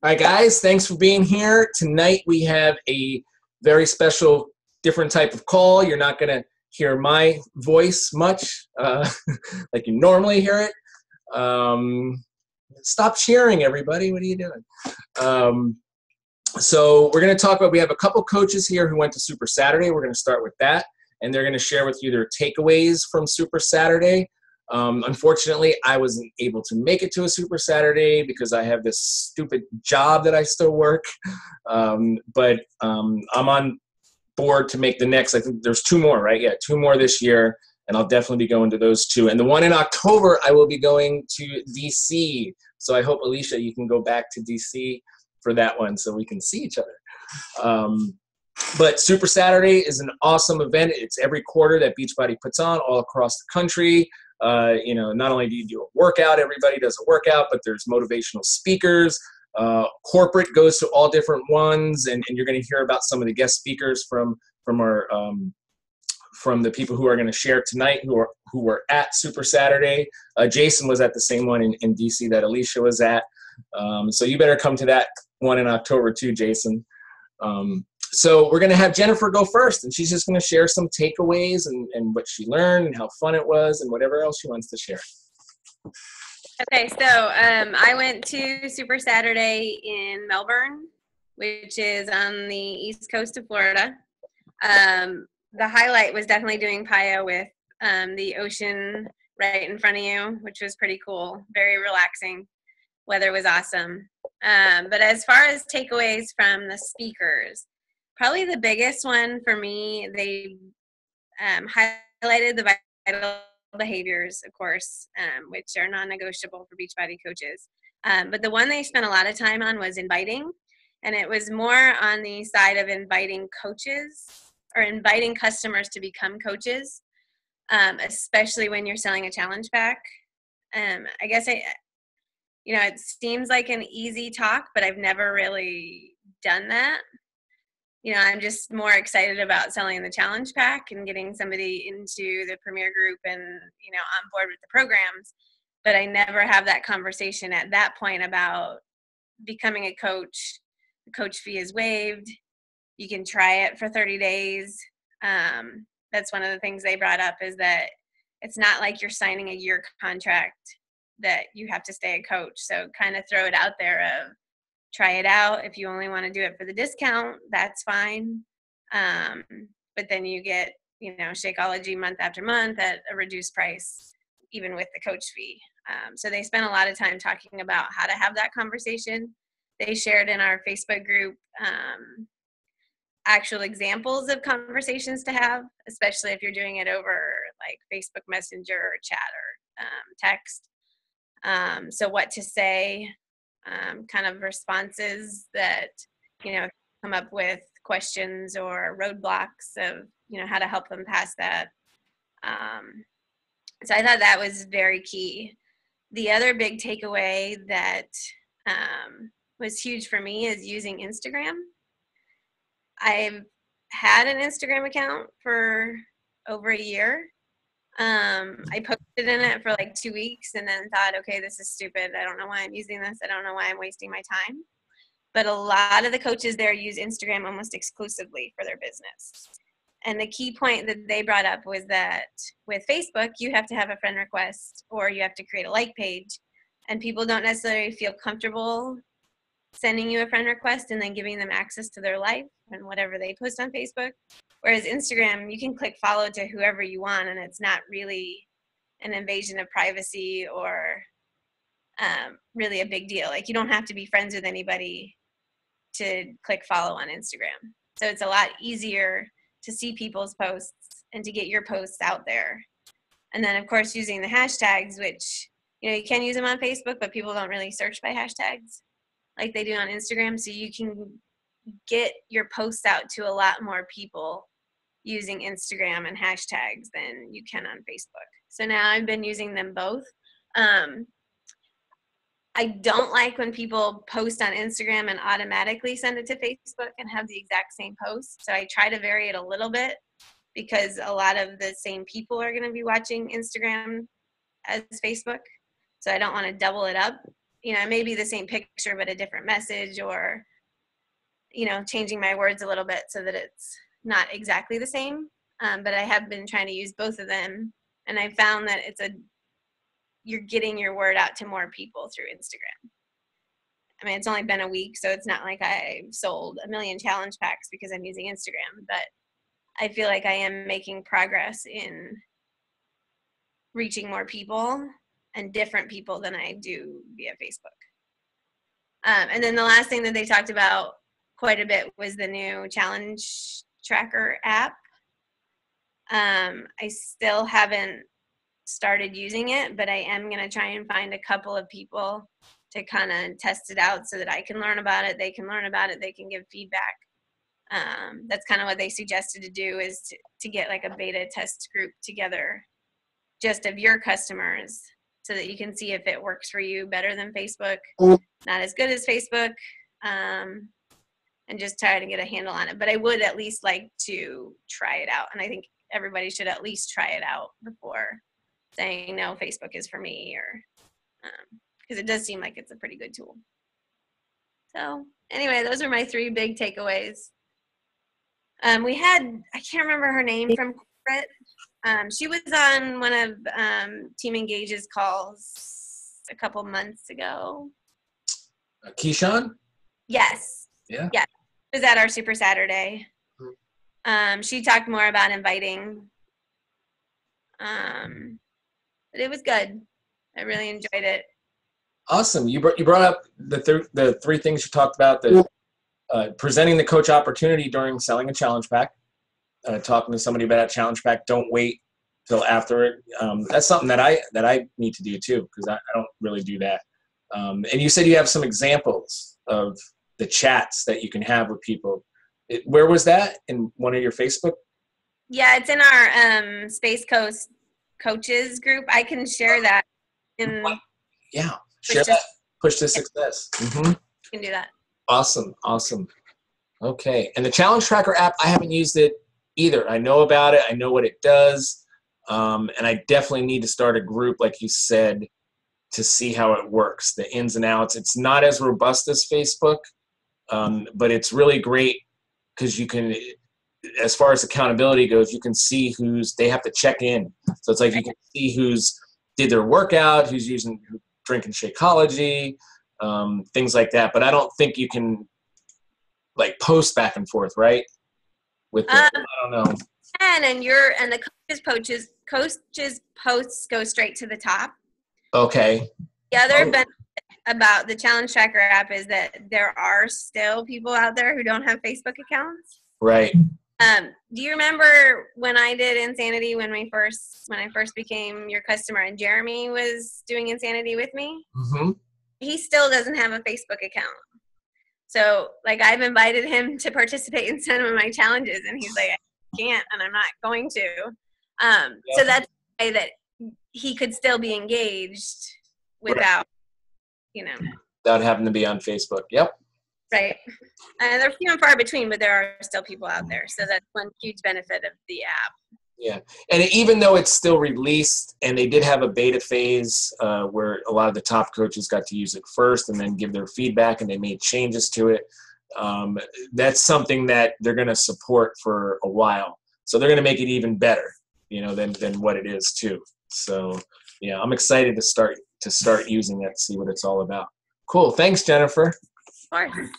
All right, guys, thanks for being here. Tonight we have a very special, different type of call. You're not going to hear my voice much like you normally hear it. Stop cheering, everybody. What are you doing? So we're going to talk about, we have a couple coaches here who went to Super Saturday. We're going to start with that, and they're going to share with you their takeaways from Super Saturday. Unfortunately, I wasn't able to make it to a Super Saturday because I have this stupid job that I still work. But I'm on board to make the next. I think there's 2 more, right? Yeah, 2 more this year, and I'll definitely be going to those 2. And the one in October, I will be going to DC. So I hope, Alicia, you can go back to DC for that one so we can see each other. But Super Saturday is an awesome event. It's every quarter that Beachbody puts on all across the country. Not only do you do a workout, everybody does a workout, but there's motivational speakers. Corporate goes to all different ones, and you're going to hear about some of the guest speakers from the people who are going to share tonight who were at Super Saturday. Jason was at the same one in DC that Alicia was at. So you better come to that one in October too, Jason. So we're going to have Jennifer go first, and she's just going to share some takeaways and what she learned and how fun it was and whatever else she wants to share. Okay, so I went to Super Saturday in Melbourne, which is on the east coast of Florida. The highlight was definitely doing PIO with the ocean right in front of you, which was pretty cool, very relaxing. Weather was awesome. But as far as takeaways from the speakers, probably the biggest one for me, they highlighted the vital behaviors, of course, which are non-negotiable for Beachbody coaches. But the one they spent a lot of time on was inviting, and it was more on the side of inviting coaches or inviting customers to become coaches, especially when you're selling a challenge pack. I guess it seems like an easy talk, but I've never really done that. I'm just more excited about selling the challenge pack and getting somebody into the Premier group and, on board with the programs. But I never have that conversation at that point about becoming a coach. The coach fee is waived. You can try it for 30 days. That's one of the things they brought up, is that it's not like you're signing a year contract that you have to stay a coach. So kind of throw it out there of, try it out. If you only want to do it for the discount, that's fine. But then you get, Shakeology month after month at a reduced price, even with the coach fee. So they spent a lot of time talking about how to have that conversation. They shared in our Facebook group actual examples of conversations to have, especially if you're doing it over like Facebook Messenger or chat or text. So what to say, kind of responses that, come up with questions or roadblocks of, how to help them pass that. So I thought that was very key. The other big takeaway that was huge for me is using Instagram. I've had an Instagram account for over a year. I posted in it for like 2 weeks and then thought, okay, this is stupid. I don't know why I'm using this. I don't know why I'm wasting my time. But a lot of the coaches there use Instagram almost exclusively for their business. And the key point that they brought up was that with Facebook, you have to have a friend request or you have to create a like page. And people don't necessarily feel comfortable sending you a friend request and then giving them access to their life and whatever they post on Facebook. Whereas Instagram, you can click follow to whoever you want, and it's not really an invasion of privacy or really a big deal. Like, you don't have to be friends with anybody to click follow on Instagram. So it's a lot easier to see people's posts and to get your posts out there. And then, of course, using the hashtags, which, you can use them on Facebook, but people don't really search by hashtags like they do on Instagram. So you can get your posts out to a lot more people using Instagram and hashtags than you can on Facebook. So now I've been using them both. I don't like when people post on Instagram and automatically send it to Facebook and have the exact same post. So I try to vary it a little bit because a lot of the same people are going to be watching Instagram as Facebook. So I don't want to double it up. you know, it may be the same picture, but a different message, or, you know, changing my words a little bit so that it's not exactly the same. But I have been trying to use both of them, and I found that you're getting your word out to more people through Instagram. I mean, it's only been a week, so it's not like I've sold 1 million challenge packs because I'm using Instagram, but I feel like I am making progress in reaching more people and different people than I do via Facebook. And then the last thing that they talked about quite a bit was the new challenge tracker app. I still haven't started using it, but I am going to try and find a couple of people to kind of test it out so that I can learn about it, they can learn about it, they can give feedback. That's kind of what they suggested to do, is to get like a beta test group together just of your customers so that you can see if it works for you better than Facebook, not as good as Facebook, and just try to get a handle on it. But I would at least like to try it out, and I think everybody should at least try it out before saying, no, Facebook is for me, or because it does seem like it's a pretty good tool. So anyway, those are my 3 big takeaways. We had, I can't remember her name from corporate. She was on one of Team Engage's calls a couple months ago. Keyshawn? Yes. Yeah. Yeah. It was at our Super Saturday. She talked more about inviting. But it was good. I really enjoyed it. Awesome. You brought up the 3 things you talked about: the presenting the coach opportunity during selling a challenge pack, talking to somebody about a challenge pack. Don't wait till after it. That's something that I need to do too, because I don't really do that. And you said you have some examples of the chats that you can have with people. Where was that? In one of your Facebook? Yeah, it's in our Space Coast coaches group. I can share that. Yeah, share that. Push to success. Mm-hmm. You can do that. Awesome. Okay, and the challenge tracker app, I haven't used it either. I know about it. I know what it does, and I definitely need to start a group, like you said, to see how it works, the ins and outs. It's not as robust as Facebook, but it's really great because you can, as far as accountability goes, you can see they have to check in. So it's like you can see who's did their workout, who's drinking Shakeology, things like that. But I don't think you can like post back and forth, right? With I don't know. And the coaches posts go straight to the top. Okay. The other benefit about the challenge tracker app is that there are still people out there who don't have Facebook accounts. Right. Do you remember when I did Insanity when I first became your customer and Jeremy was doing Insanity with me? Mm-hmm. He still doesn't have a Facebook account. So like I've invited him to participate in some of my challenges and he's like, I can't and I'm not going to. So that's the way that he could still be engaged without, without having to be on Facebook. Yep. Right. And they're few and far between, but there are still people out there. So that's one huge benefit of the app. Yeah. And even though it's still released, and they did have a beta phase where a lot of the top coaches got to use it first and then give their feedback, and they made changes to it, that's something that they're going to support for a while. So they're going to make it even better, than what it is too. So yeah, I'm excited to start using it, see what it's all about. Cool. Thanks, Jennifer. Of course.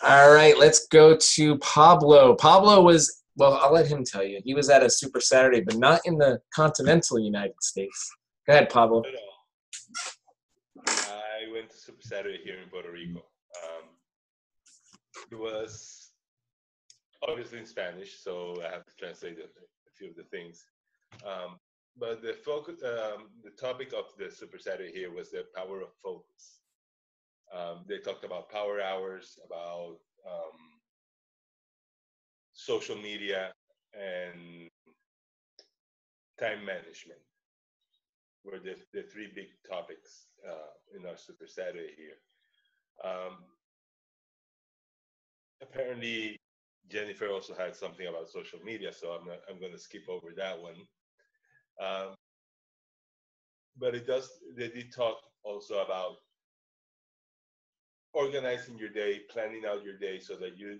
All right, let's go to Pablo. Pablo was, well, I'll let him tell you. He was at a Super Saturday, but not in the continental United States. Go ahead, Pablo. I went to Super Saturday here in Puerto Rico. It was obviously in Spanish, so I have to translate a few of the things. But the focus, the topic of the Super Saturday here was the power of focus. They talked about power hours, about social media, and time management were the 3 big topics in our Super Saturday here. Apparently, Jennifer also had something about social media, so I'm going to skip over that one. But they did talk also about organizing your day, planning out your day so that you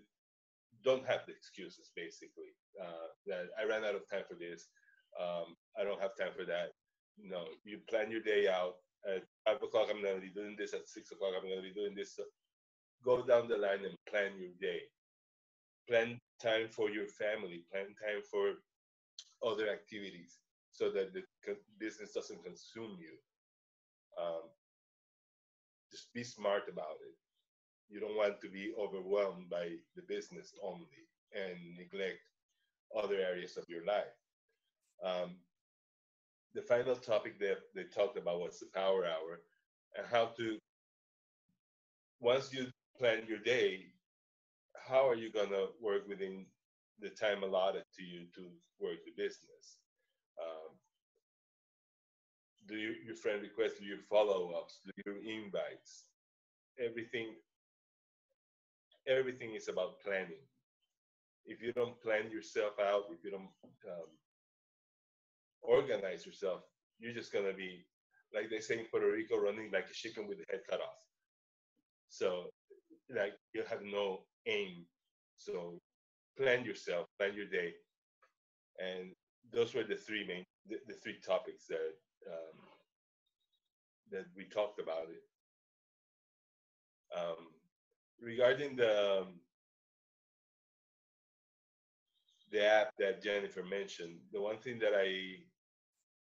don't have the excuses, basically, that I ran out of time for this. I don't have time for that. No, you plan your day out. At 5 o'clock, I'm going to be doing this. At 6 o'clock, I'm going to be doing this. So go down the line and plan your day. Plan time for your family. Plan time for other activities so that the business doesn't consume you. Just be smart about it. You don't want to be overwhelmed by the business only and neglect other areas of your life. The final topic that they talked about was the power hour, and how to, once you plan your day, how are you going to work within the time allotted to you to work the business? Do your friend requests, do your follow-ups, do your invites? Everything is about planning. If you don't plan yourself out, if you don't organize yourself, you're just going to be, like they say in Puerto Rico, running like a chicken with the head cut off. So like you have no aim. So plan yourself, plan your day. And those were the three topics that that we talked about it. Regarding the app that Jennifer mentioned, the one thing that I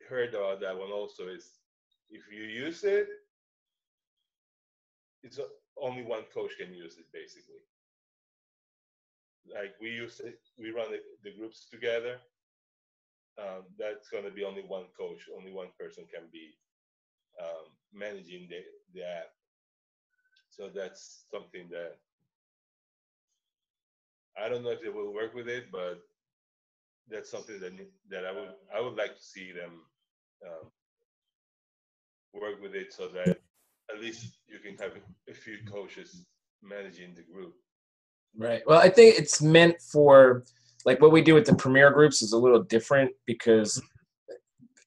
heard about that one also is, if you use it, it's only one coach can use it, basically. Like we use it, we run the groups together. That's going to be only one coach, only one person can be managing the app. So that's something that I don't know if they will work with it, but that's something that I would like to see them work with it, so that at least you can have a few coaches managing the group. Right. Well, I think it's meant for, like, what we do with the premier groups is a little different, because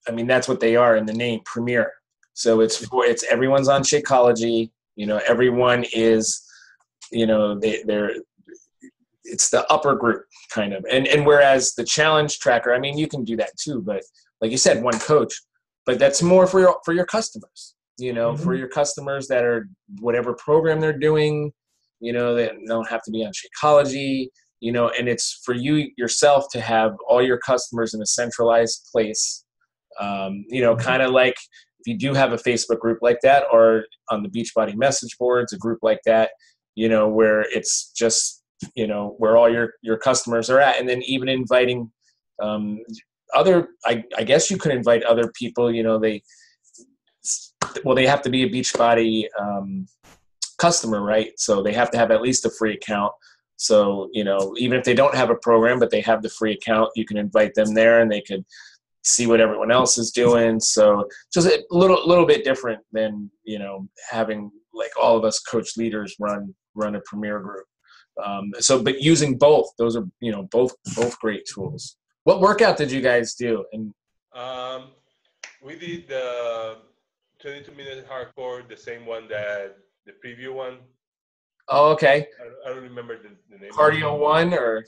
I mean, that's what they are in the name, premier. So it's everyone's on Shakeology, everyone is, they're it's the upper group kind of. And whereas the challenge tracker, I mean, you can do that too, but like you said, one coach, but that's more for your customers, for your customers that are whatever program they're doing, they don't have to be on Shakeology, and it's for you yourself to have all your customers in a centralized place. Kind of like if you do have a Facebook group like that, or on the Beachbody message boards, a group like that, where it's just, where all your customers are at. And then even inviting I guess you could invite other people, they have to be a Beachbody customer, right? So they have to have at least a free account. So, even if they don't have a program, but they have the free account, you can invite them there and they could see what everyone else is doing. So just a little bit different than, having like all of us coach leaders run a premier group. But using both, those are, both great tools. What workout did you guys do? And we did the 22-minute hardcore, the same one that the preview one. Oh, okay. I don't remember the name. Cardio one, or?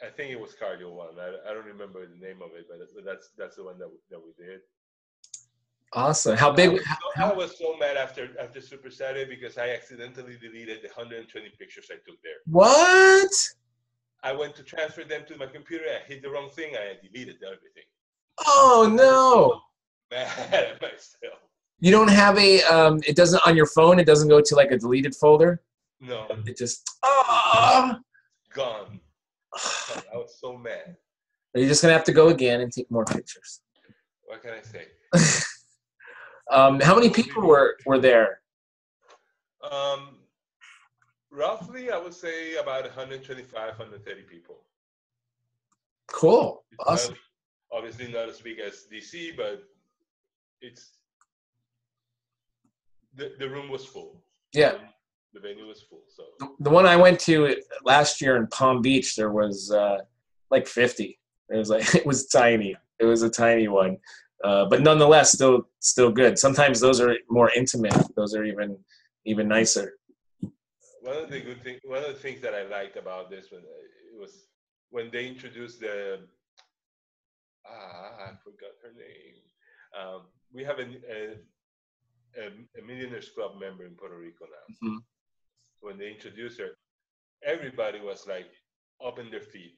I think it was Cardio one. I don't remember the name of it, but that's the one that we did. Awesome. How big? I was so mad after Super Saturday because I accidentally deleted the 120 pictures I took there. What? I went to transfer them to my computer. I hit the wrong thing. I deleted everything. Oh no! Mad at myself. You don't have it doesn't on your phone. It doesn't go to like a deleted folder. No. It just gone. I was so mad. You're just gonna have to go again and take more pictures. What can I say? How many people were there? Roughly, I would say about 125, 130 people. Cool. Awesome. Obviously not as big as DC, but the room was full. Yeah. The venue was full. So the one I went to last year in Palm Beach, there was like 50. It was tiny. It was a tiny one. But nonetheless, still good. Sometimes those are more intimate. Those are even nicer. one of the things that I liked about this one, it was when they introduced the I forgot her name. We have a Millionaires Club member in Puerto Rico now. Mm-hmm. When they introduced her, everybody was like up in their feet.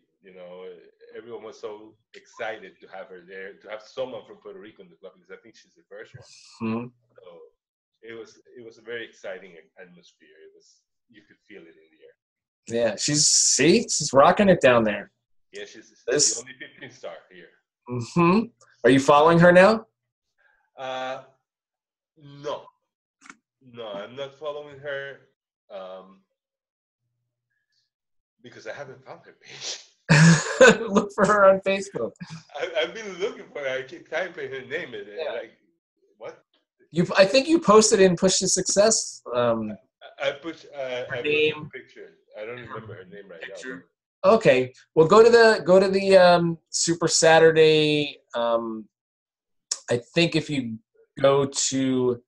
Everyone was so excited to have her there, to have someone from Puerto Rico in the club, because I think she's the first one. Mm-hmm. So it was a very exciting atmosphere. You could feel it in the air. Yeah, she's rocking it down there. Yeah, she's the only 15 star here. Mm-hmm. Are you following her now? No, I'm not following her because I haven't found her page. Look for her on Facebook. I've been looking for her. I keep typing her name in it. Like, what? I think you posted in Push to Success. I put a picture. I don't remember her name right now. Okay. Well, go to the Super Saturday. I think if you go to,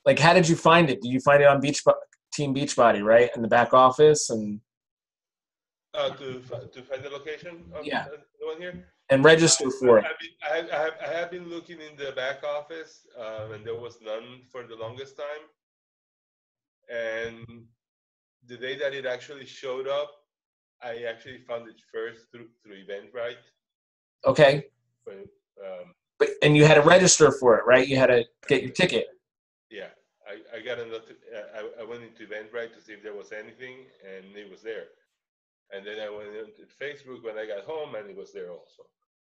like, how did you find it? Did you find it on Team Beachbody, right, in the back office? And to find the location of the one here? And register for it. I have been looking in the back office, and there was none for the longest time. And the day that it actually showed up, I actually found it first through Eventbrite. Okay. And you had to register for it, right? You had to get your ticket. Yeah, I got I went into Eventbrite to see if there was anything, and it was there. And then I went into Facebook when I got home, and it was there also.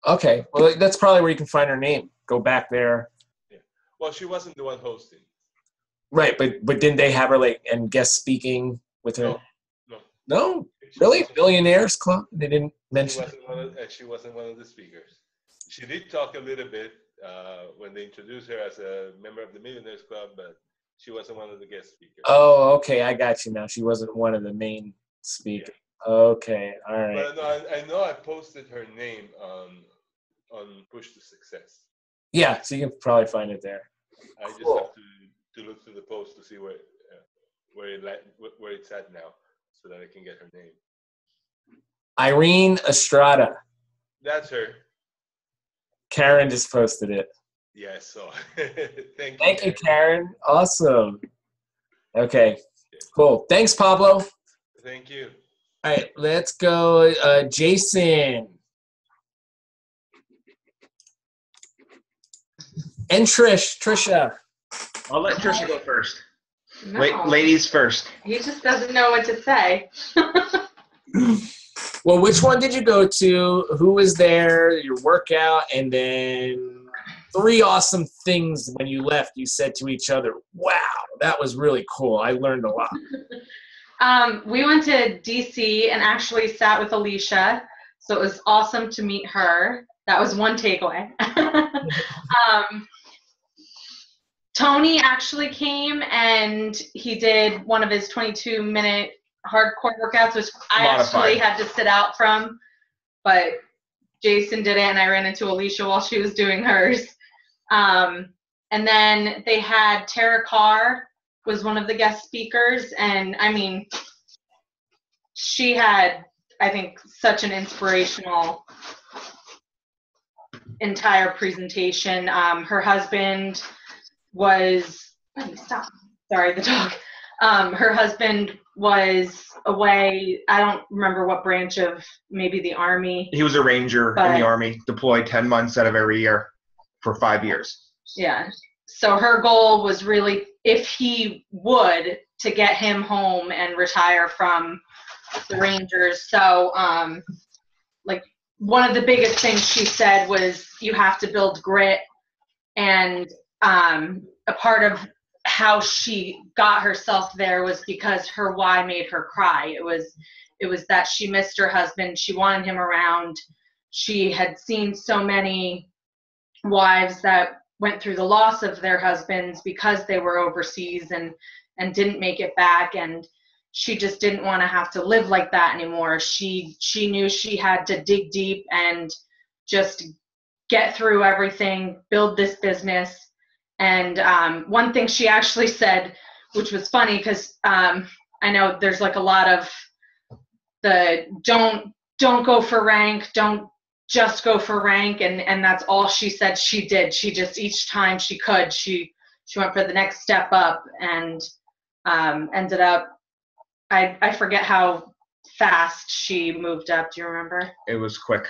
Okay, well, that's probably where you can find her name. Go back there. Yeah. Well, she wasn't the one hosting. Right, but didn't they have her and guest speaking with her? No. Really? Billionaires Club? They didn't mention. She wasn't one of the speakers. She did talk a little bit when they introduced her as a member of the Millionaires Club, but she wasn't one of the guest speakers. Oh, okay, I got you now. She wasn't one of the main speakers. Yeah. Okay, all right. But no, I know I posted her name on Push to Success. Yeah, so you can probably find it there. I just have to look through the post to see where it's at now, so that I can get her name. Irene Estrada. That's her. Karen just posted it. Yeah, so Thank you, Karen. Awesome. Okay, cool. Thanks, Pablo. Thank you. All right, let's go. Jason. And Trisha. I'll let Trisha go first. No. Wait, ladies first. He just doesn't know what to say. Well, which one did you go to? Who was there? Your workout, and then 3 awesome things when you left. You said to each other, "Wow, that was really cool. I learned a lot." We went to DC and actually sat with Alicia, so it was awesome to meet her. That was one takeaway. Tony actually came and he did one of his 22-minute hardcore workouts, which I actually had to sit out from, but Jason did it, and I ran into Alicia while she was doing hers. And then they had Tara Carr was one of the guest speakers, and I mean, she had, I think, such an inspirational entire presentation. Her husband was, stop, sorry, the dog. Her husband was away, I don't remember what branch of, maybe the Army. He was a Ranger in the Army, deployed 10 months out of every year for 5 years. Yeah. So her goal was really, if he would, to get him home and retire from the Rangers. So, like, one of the biggest things she said was you have to build grit, and a part of how she got herself there was because her why made her cry. It was that she missed her husband. She wanted him around. She had seen so many wives that went through the loss of their husbands because they were overseas and didn't make it back, and she just didn't want to have to live like that anymore. She knew she had to dig deep and just get through everything, build this business. And one thing she actually said, which was funny because I know there's like a lot of the don't go for rank, don't just go for rank, and that's all she said she did. She just, each time she could, she went for the next step up, and ended up, I forget how fast she moved up. Do you remember? It was quick.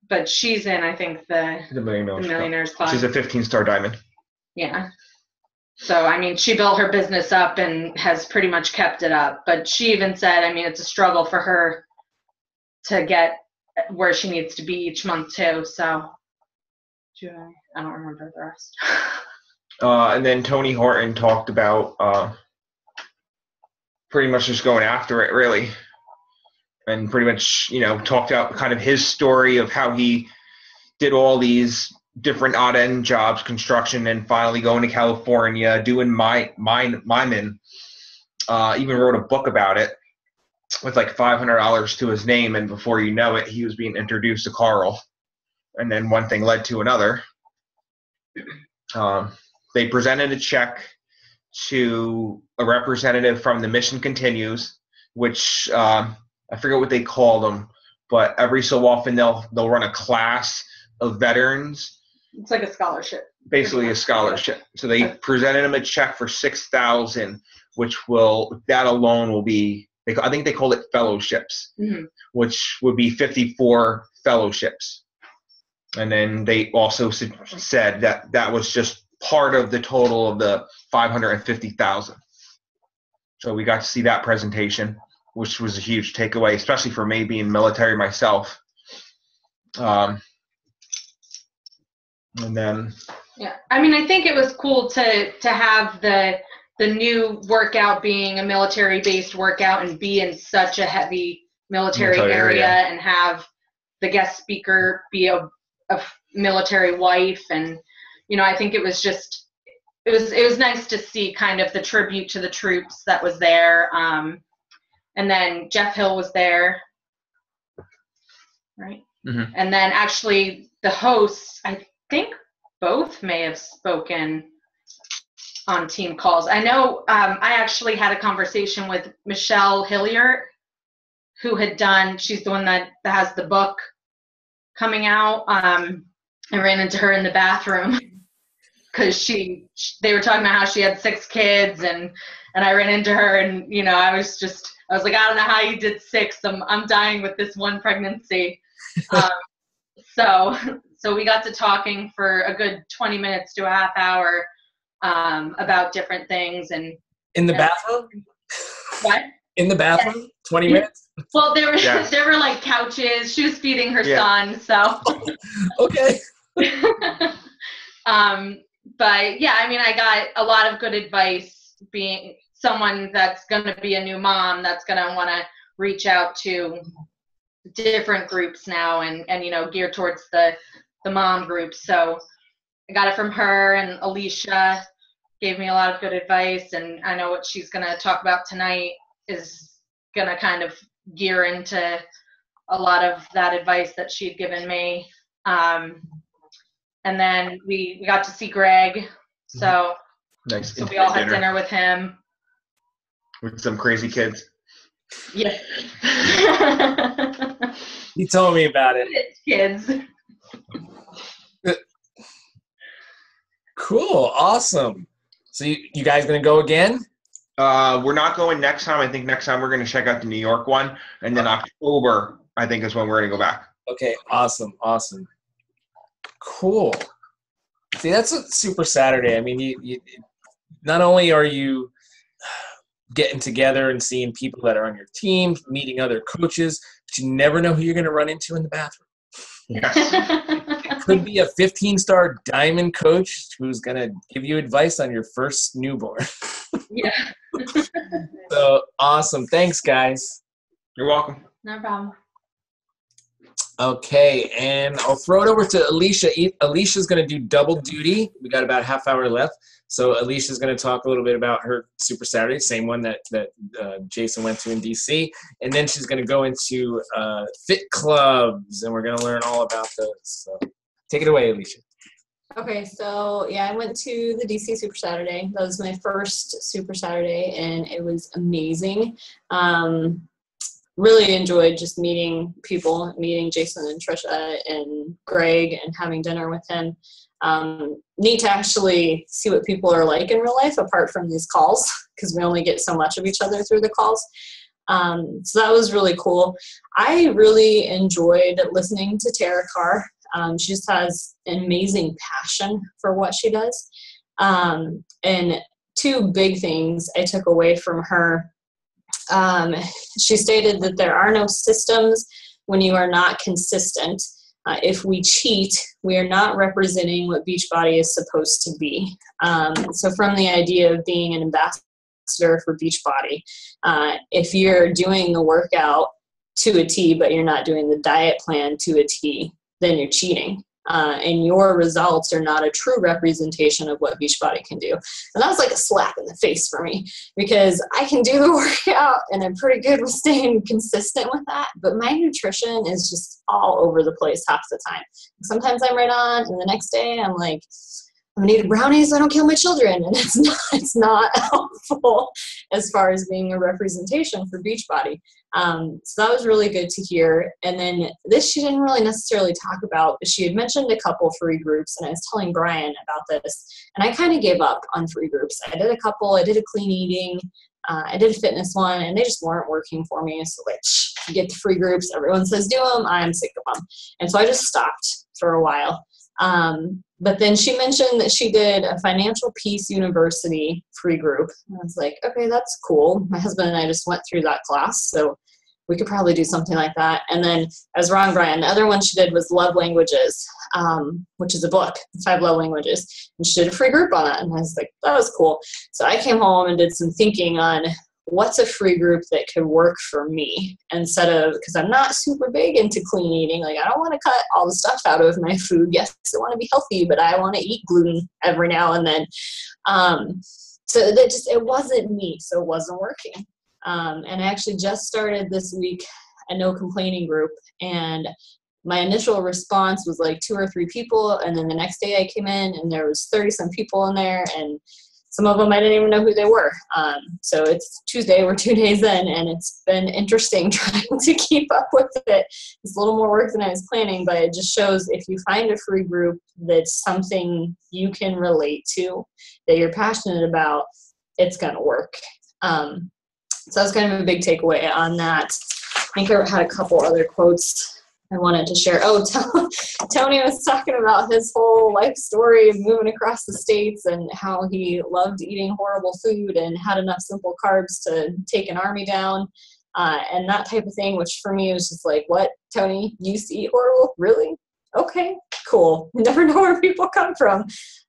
But she's in, I think, the Millionaires Club. She's a 15-star diamond. Yeah. So, I mean, she built her business up and has pretty much kept it up. But she even said, I mean, it's a struggle for her to get where she needs to be each month, too. So, I don't remember the rest. And then Tony Horton talked about pretty much just going after it, really. And pretty much, you know, talked about kind of his story of how he did all these different odd-end jobs, construction, and finally going to California, doing miming. Even wrote a book about it with like $500 to his name, and before you know it, he was being introduced to Carl. And then one thing led to another. They presented a check to a representative from the Mission Continues, which I forget what they call them, but every so often they'll run a class of veterans. It's like a scholarship. Basically a scholarship. So they presented him a check for $6,000, that alone will be, I think they call it fellowships, which would be 54 fellowships. And then they also said that was just part of the total of the $550,000. So we got to see that presentation, which was a huge takeaway, especially for me being military myself. And then, yeah, I mean, I think it was cool to have the new workout being a military-based workout and be in such a heavy military area and have the guest speaker be a military wife. And, you know, I think it was just, it was nice to see kind of the tribute to the troops that was there. And then Jeff Hill was there, right? Mm-hmm. And then actually the hosts, I think both may have spoken on team calls. I know I actually had a conversation with Michelle Hilliard, who had done, she's the one that has the book coming out. I ran into her in the bathroom because they were talking about how she had 6 kids, and I ran into her, and, you know, I was like, I don't know how you did 6. I'm dying with this one pregnancy. So we got to talking for a good 20 minutes to a half hour about different things. And in the bathroom? What? In the bathroom? 20 minutes? Well, there were like couches. She was feeding her son, so. Okay. But yeah, I mean, I got a lot of good advice being someone that's going to be a new mom, that's going to want to reach out to different groups now and you know, gear towards the mom groups. So I got it from her, and Alicia gave me a lot of good advice, and I know what she's going to talk about tonight is going to kind of gear into a lot of that advice that she'd given me. And then we got to see Greg, so nice. So we all had dinner with him. With some crazy kids. Yeah. He told me about it. Kids. Cool. Awesome. So you guys going to go again? We're not going next time. I think next time we're going to check out the New York one. And then October, I think, is when we're going to go back. Okay. Awesome. Cool. See, that's a super Saturday. I mean, you not only are you getting together and seeing people that are on your team, meeting other coaches, but you never know who you're going to run into in the bathroom. Yes. It could be a 15-star diamond coach who's going to give you advice on your first newborn. Yeah. So awesome. Thanks, guys. You're welcome. No problem. Okay, and I'll throw it over to Alicia. Alicia's going to do double duty. We got about a half hour left. So Alicia's going to talk a little bit about her Super Saturday, same one that Jason went to in DC. And then she's going to go into fit clubs, and we're going to learn all about those. So take it away, Alicia. Okay, so yeah, I went to the DC Super Saturday. That was my first Super Saturday, and it was amazing. Really enjoyed just meeting people, meeting Jason and Trisha and Greg, and having dinner with him. Neat to actually see what people are like in real life apart from these calls, because we only get so much of each other through the calls. So that was really cool. I really enjoyed listening to Tara Carr. She just has an amazing passion for what she does. And two big things I took away from her. She stated that there are no systems when you are not consistent. If we cheat, we are not representing what Beachbody is supposed to be. So from the idea of being an ambassador for Beachbody, if you're doing the workout to a T, but you're not doing the diet plan to a T, then you're cheating. And your results are not a true representation of what Beachbody can do. And that was like a slap in the face for me, because I can do the workout and I'm pretty good with staying consistent with that, but my nutrition is just all over the place half the time. Sometimes I'm right on, and the next day I'm like, I'm gonna eat brownies so I don't kill my children, and it's not helpful as far as being a representation for Beachbody. So that was really good to hear. And then this she didn't really necessarily talk about. She had mentioned a couple free groups, and I was telling Brian about this, and I kind of gave up on free groups. I did a couple. I did a clean eating. I did a fitness one, and they just weren't working for me. So like, you get the free groups. Everyone says do them. I'm sick of them. And so I just stopped for a while. But then she mentioned that she did a Financial Peace University free group. And I was like, okay, that's cool. My husband and I just went through that class, so we could probably do something like that. And then, I was wrong, Brian, the other one she did was Love Languages, which is a book, 5 Love Languages. And she did a free group on that. And I was like, that was cool. So I came home and did some thinking on what's a free group that could work for me, instead of, because I'm not super big into clean eating. Like, I don't want to cut all the stuff out of my food. Yes, I want to be healthy, but I want to eat gluten every now and then. So that just, it wasn't me, so it wasn't working. And I actually just started this week a no complaining group, and my initial response was like 2 or 3 people, and then the next day I came in and there was 30 some people in there, and some of them I didn't even know who they were. So it's Tuesday, we're 2 days in, and it's been interesting trying to keep up with it. It's a little more work than I was planning, but it just shows if you find a free group that's something you can relate to, that you're passionate about, it's going to work. So that's kind of a big takeaway on that. I think I had a couple other quotes I wanted to share. Oh, Tony was talking about his whole life story of moving across the states and how he loved eating horrible food and had enough simple carbs to take an army down, and that type of thing, which for me was just like, what, Tony, you used to eat horrible? Really? Okay, cool. Never know where people come from.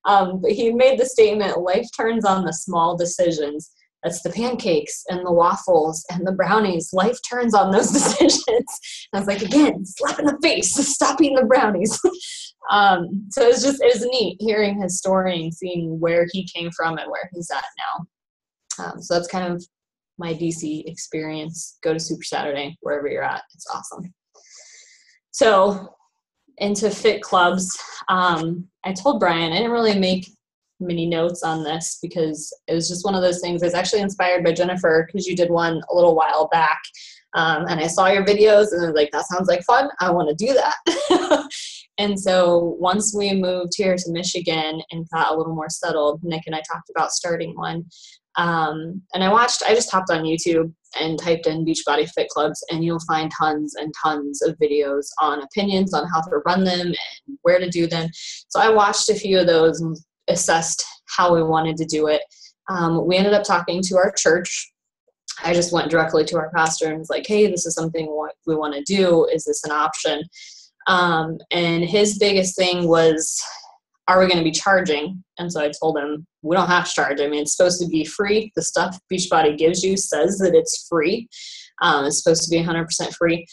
But he made the statement, life turns on the small decisions. That's the pancakes and the waffles and the brownies. Life turns on those decisions. And I was like, again, slap in the face, stop eating the brownies. So it was neat hearing his story and seeing where he came from and where he's at now. So that's kind of my DC experience. Go to Super Saturday, wherever you're at. It's awesome. So into fit clubs, I told Brian I didn't really make many notes on this because it was just one of those things. I was actually inspired by Jennifer because you did one a little while back, and I saw your videos and I was like, that sounds like fun. I want to do that. And so once we moved here to Michigan and got a little more settled, Nick and I talked about starting one. And I just hopped on YouTube and typed in Beachbody Fit Clubs, and you'll find tons and tons of videos on opinions on how to run them and where to do them. So I watched a few of those and assessed how we wanted to do it. We ended up talking to our church. I just went directly to our pastor and was like, hey, this is something we want to do. Is this an option? And his biggest thing was, are we going to be charging? And so I told him, we don't have to charge. I mean, it's supposed to be free. The stuff Beachbody gives you says that it's free. It's supposed to be 100% free.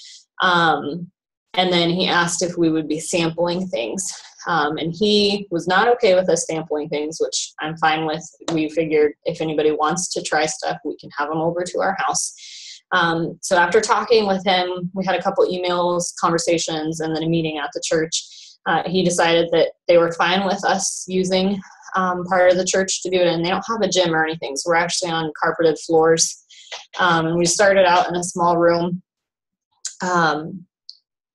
And then he asked if we would be sampling things. And he was not okay with us sampling things, which I'm fine with. We figured if anybody wants to try stuff, we can have them over to our house. So after talking with him, we had a couple emails, conversations, and then a meeting at the church. he decided that they were fine with us using part of the church to do it, and they don't have a gym or anything, so we're actually on carpeted floors. And we started out in a small room.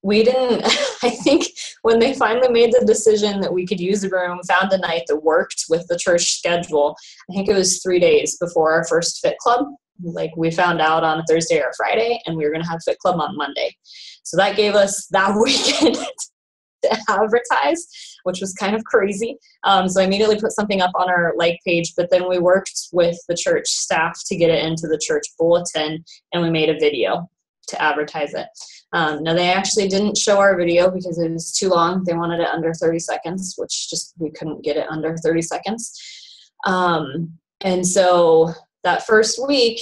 We didn't, I think when they finally made the decision that we could use the room, found a night that worked with the church schedule, I think it was 3 days before our first Fit Club. Like, we found out on a Thursday or a Friday, and we were going to have Fit Club on Monday. So that gave us that weekend to advertise, which was kind of crazy. So I immediately put something up on our like page, but then we worked with the church staff to get it into the church bulletin, and we made a video to advertise it. Now, they actually didn't show our video because it was too long. They wanted it under 30 seconds, which just, we couldn't get it under 30 seconds. And so that first week,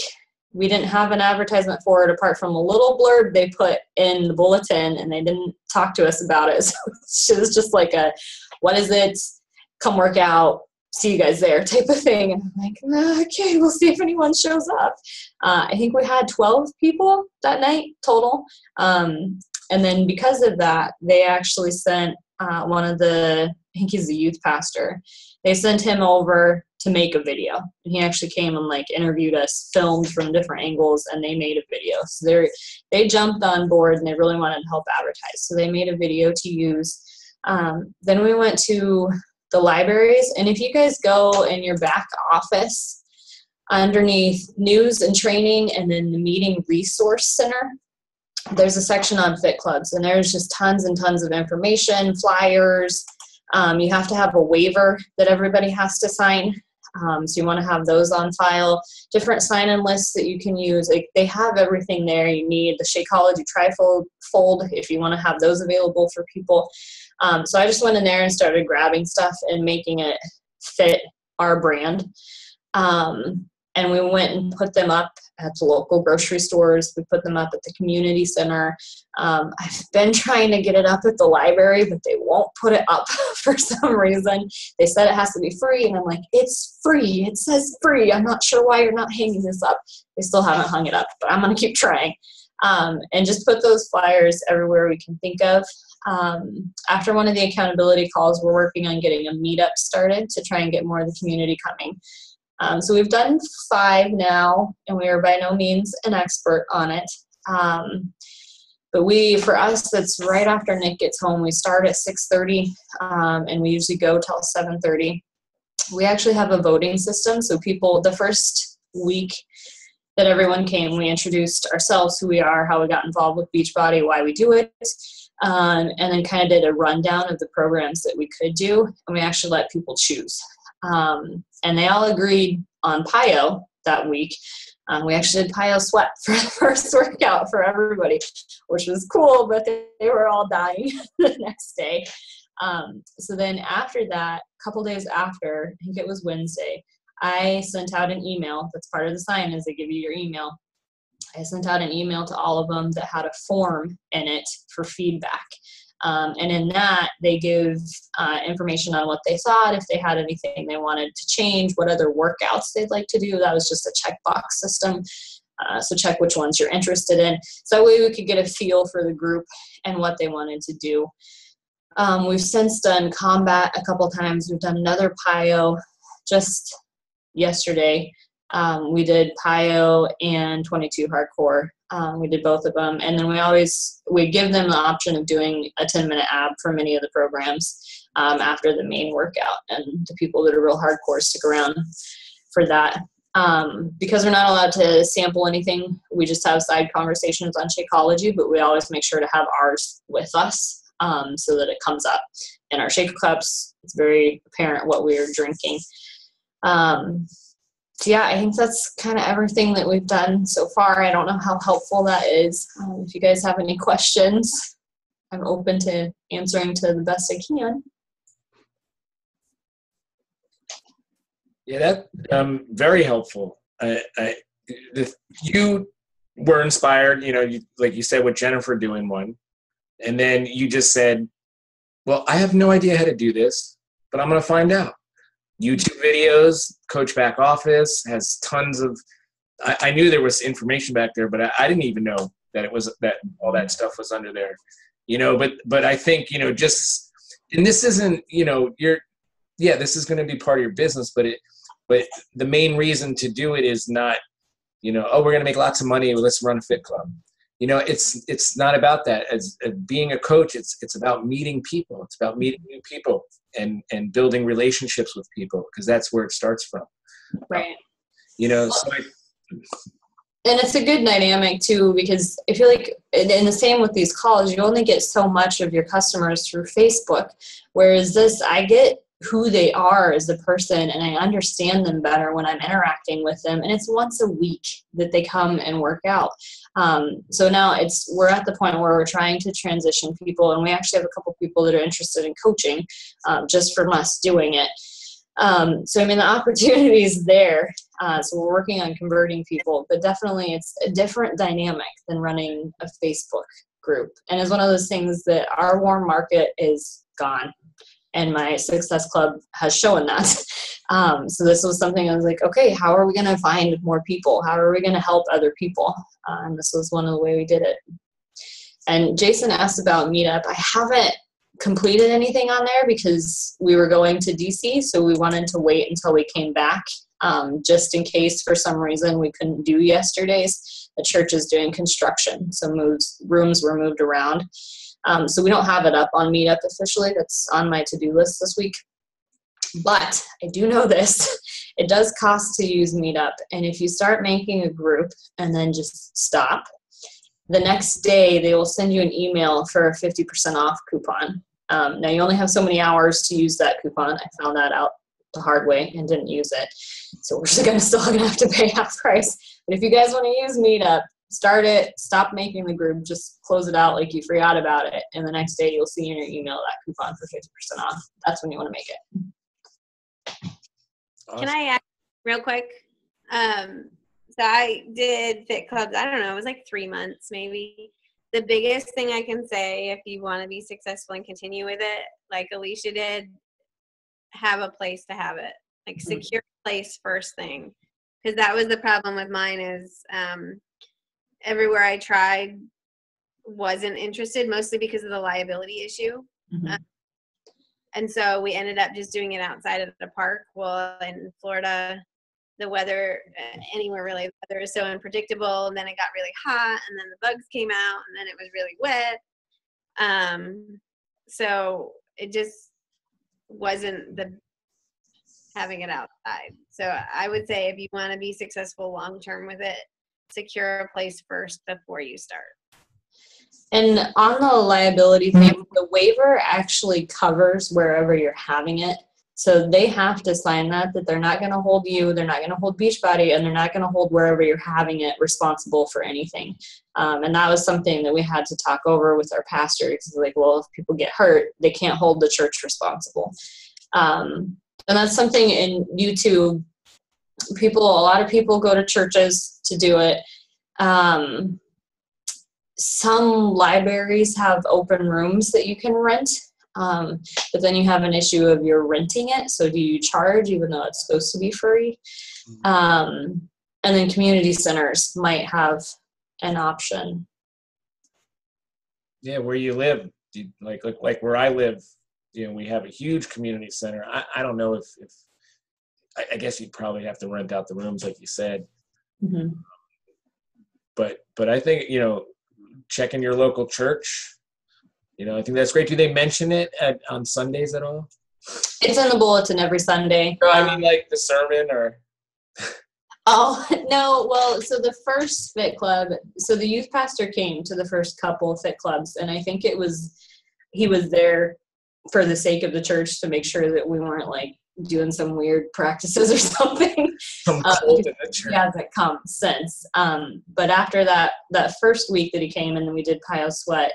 we didn't have an advertisement for it apart from a little blurb they put in the bulletin, and they didn't talk to us about it. So it was just like a, what is it? Come work out. See you guys there type of thing. And I'm like, okay, we'll see if anyone shows up. I think we had 12 people that night total. And then because of that, they actually sent one of the, I think he's a youth pastor, they sent him over to make a video. And he actually came and like interviewed us, filmed from different angles, and they made a video. So they jumped on board, and they really wanted to help advertise. So they made a video to use. Then we went to the libraries, and if you guys go in your back office underneath news and training and then the meeting resource center, there's a section on Fit Clubs, and there's just tons and tons of information, flyers. You have to have a waiver that everybody has to sign. So you want to have those on file, different sign-in lists that you can use. Like, they have everything there you need. The Shakeology trifold, if you want to have those available for people. So I just went in there and started grabbing stuff and making it fit our brand. And we went and put them up at the local grocery stores. We put them up at the community center. I've been trying to get it up at the library, but they won't put it up for some reason. They said it has to be free, and I'm like, it's free. It says free. I'm not sure why you're not hanging this up. They still haven't hung it up, but I'm going to keep trying. And just put those flyers everywhere we can think of. After one of the accountability calls, we're working on getting a meetup started to try and get more of the community coming. So we've done 5 now, and we are by no means an expert on it. But for us, that's right after Nick gets home. We start at 6:30, and we usually go till 7:30. We actually have a voting system. So people, the first week that everyone came, we introduced ourselves, who we are, how we got involved with Beachbody, why we do it. And then kind of did a rundown of the programs that we could do. And we actually let people choose. And they all agreed on PIO that week. We actually did PIO sweat for the first workout for everybody, which was cool, but they were all dying the next day. So then after that, a couple days after, I think it was Wednesday, I sent out an email. That's part of the sign, is they give you your email. I sent out an email to all of them that had a form in it for feedback. And in that, they give information on what they thought, if they had anything they wanted to change, what other workouts they'd like to do. That was just a checkbox system. So check which ones you're interested in. So that way we could get a feel for the group and what they wanted to do. We've since done combat a couple times. We've done another PIO just yesterday. We did PIO and 22 hardcore. We did both of them. And then we give them the option of doing a 10-minute ab for many of the programs after the main workout. And the people that are real hardcore stick around for that. Because we're not allowed to sample anything, we just have side conversations on Shakeology, but we always make sure to have ours with us so that it comes up in our shaker cups. It's very apparent what we are drinking. So yeah, I think that's kind of everything that we've done so far. I don't know how helpful that is. If you guys have any questions, I'm open to answering to the best I can. Yeah, that very helpful. You were inspired, like you said, with Jennifer doing one, and then you just said, well, I have no idea how to do this, but I'm going to find out. YouTube videos, Coach Back Office has tons of, I knew there was information back there, but I didn't even know that it was, that all that stuff was under there, but I think, just And this isn't, this is going to be part of your business, but the main reason to do it is not, we're going to make lots of money. Let's run a fit club. It's not about that. As being a coach, it's about meeting people. It's about meeting new people and building relationships with people, because that's where it starts from. Right. So and it's a good dynamic too, because I feel like, and the same with these calls, you only get so much of your customers through Facebook. Whereas this, I get who they are as a person, and I understand them better when I'm interacting with them. And it's once a week that they come and work out. So now we're at the point where we're trying to transition people, and we actually have a couple people that are interested in coaching, just from us doing it. So the opportunity is there. So we're working on converting people, but definitely it's a different dynamic than running a Facebook group. And it's one of those things that our warm market is gone. And my Success Club has shown that. So this was something I was like, okay, how are we going to find more people? How are we going to help other people? And this was one of the way we did it. And Jason asked about Meetup. I haven't completed anything on there because we were going to DC, so we wanted to wait until we came back, just in case for some reason we couldn't do yesterday's. The church is doing construction, so rooms were moved around. So we don't have it up on Meetup officially. That's on my to-do list this week. But I do know this. It does cost to use Meetup. And if you start making a group and then just stop, the next day they will send you an email for a 50% off coupon. Now you only have so many hours to use that coupon. I found that out the hard way and didn't use it. So we're still going to have to pay half price. But if you guys want to use Meetup, start it, stop making the group, just close it out like you forgot about it. And the next day you'll see in your email that coupon for 50% off. That's when you want to make it. Can I add real quick? So I did fit clubs, I don't know, it was like 3 months maybe. The biggest thing I can say, if you want to be successful and continue with it, like Alicia did, have a place to have it. Like secure place first thing. Because that was the problem with mine is everywhere I tried wasn't interested, mostly because of the liability issue. Mm-hmm. And so we ended up just doing it outside of the park. Well, in Florida, the weather, anywhere really, the weather is so unpredictable. And then it got really hot, and then the bugs came out, and then it was really wet. So it just wasn't having it outside. So I would say if you want to be successful long-term with it, secure a place first before you start. And on the liability thing, the waiver actually covers wherever you're having it. So they have to sign that they're not going to hold you, they're not going to hold Beachbody, and they're not going to hold wherever you're having it responsible for anything. And that was something that we had to talk over with our pastor, because like, well, if people get hurt, they can't hold the church responsible. And that's something in YouTube, a lot of people go to churches to do it. Some libraries have open rooms that you can rent. But then you have an issue of you're renting it. So do you charge even though it's supposed to be free? And then community centers might have an option. Yeah, where you live, like where I live, we have a huge community center. I don't know if I guess you'd probably have to rent out the rooms, like you said. Mm-hmm. But I think, checking your local church, I think that's great. Do they mention it on Sundays at all? It's in the bulletin every Sunday. No, I mean like the sermon or... Oh, no. Well, so the first fit club, so the youth pastor came to the first couple of fit clubs, and I think he was there for the sake of the church to make sure that we weren't like doing some weird practices or something. Some cult in the church. He hasn't come since. But after that first week that he came and then we did Pio Sweat,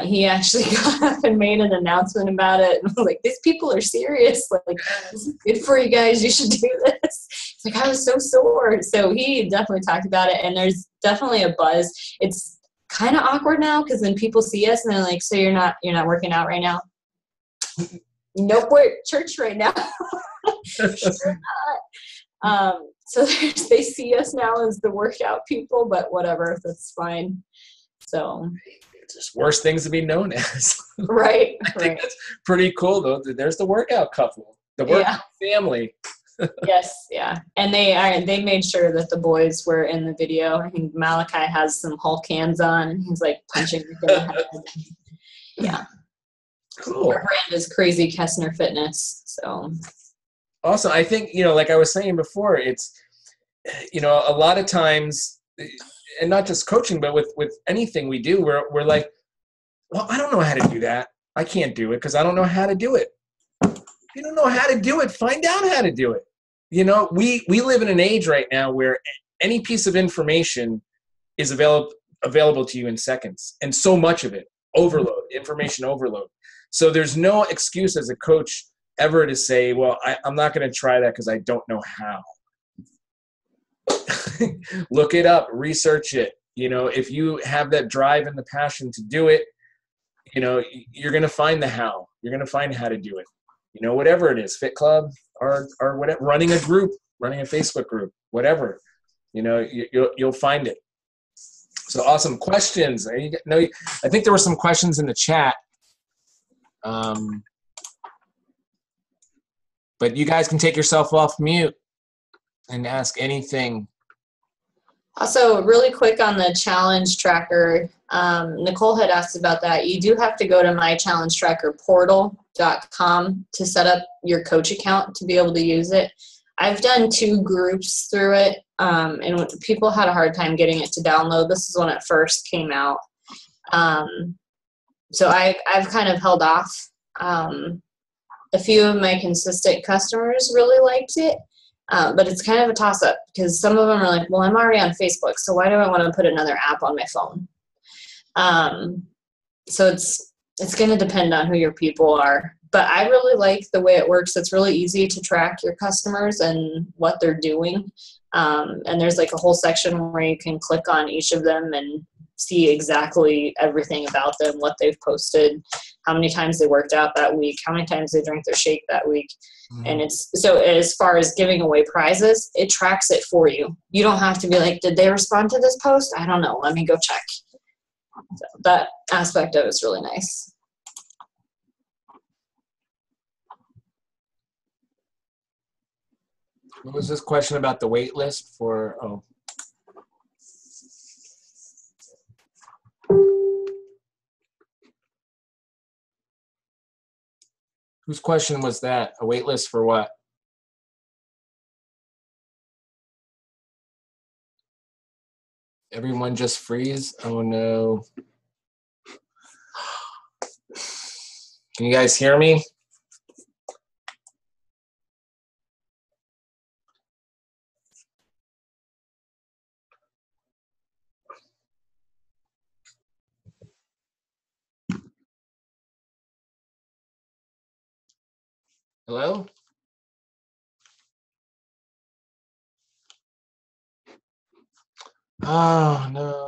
he actually got up and made an announcement about it. And was like, these people are serious. Like, this is good for you guys. You should do this. It's like, I was so sore. So he definitely talked about it. And there's definitely a buzz. It's kind of awkward now because then people see us and they're like, so you're not working out right now? Nope, we're at church right now. Sure not. So they see us now as the workout people, but whatever, that's fine. So there's worse things to be known as. Right. I think that's pretty cool, though. There's the workout couple, the workout family. Yes, yeah. And they made sure that the boys were in the video. I think Malachi has some Hulk hands on, and he's like punching in the head. Yeah. Cool. Our brand is Crazy Kessener Fitness. So also, I think, like I was saying before, it's, a lot of times, and not just coaching, but with anything we do, we're like, well, I don't know how to do that. I can't do it because I don't know how to do it. If you don't know how to do it, find out how to do it. We live in an age right now where any piece of information is available to you in seconds, and so much of it, information overload. So there's no excuse as a coach ever to say, well, I'm not going to try that because I don't know how. Look it up, research it. If you have that drive and the passion to do it, you're going to find the how. You're going to find how to do it. Whatever it is, fit club or whatever, running a group, running a Facebook group, whatever, you'll find it. So awesome questions. I think there were some questions in the chat. But you guys can take yourself off mute and ask anything. Also, really quick on the challenge tracker, Nicole had asked about that. You do have to go to mychallengetrackerportal.com to set up your coach account to be able to use it. I've done 2 groups through it, and people had a hard time getting it to download. This is when it first came out. So I've kind of held off. A few of my consistent customers really liked it. But it's kind of a toss-up because some of them are like, well, I'm already on Facebook, so why do I want to put another app on my phone? So it's going to depend on who your people are. But I really like the way it works. It's really easy to track your customers and what they're doing. And there's like a whole section where you can click on each of them and see exactly everything about them, what they've posted, how many times they worked out that week, how many times they drank their shake that week. And it's so as far as giving away prizes, it tracks it for you. You don't have to be like, did they respond to this post? I don't know. Let me go check. So that aspect of it's really nice. What was this question about the wait list for? Whose question was that? A wait list for what? Everyone just freeze? Oh no. Can you guys hear me? Hello? Oh no.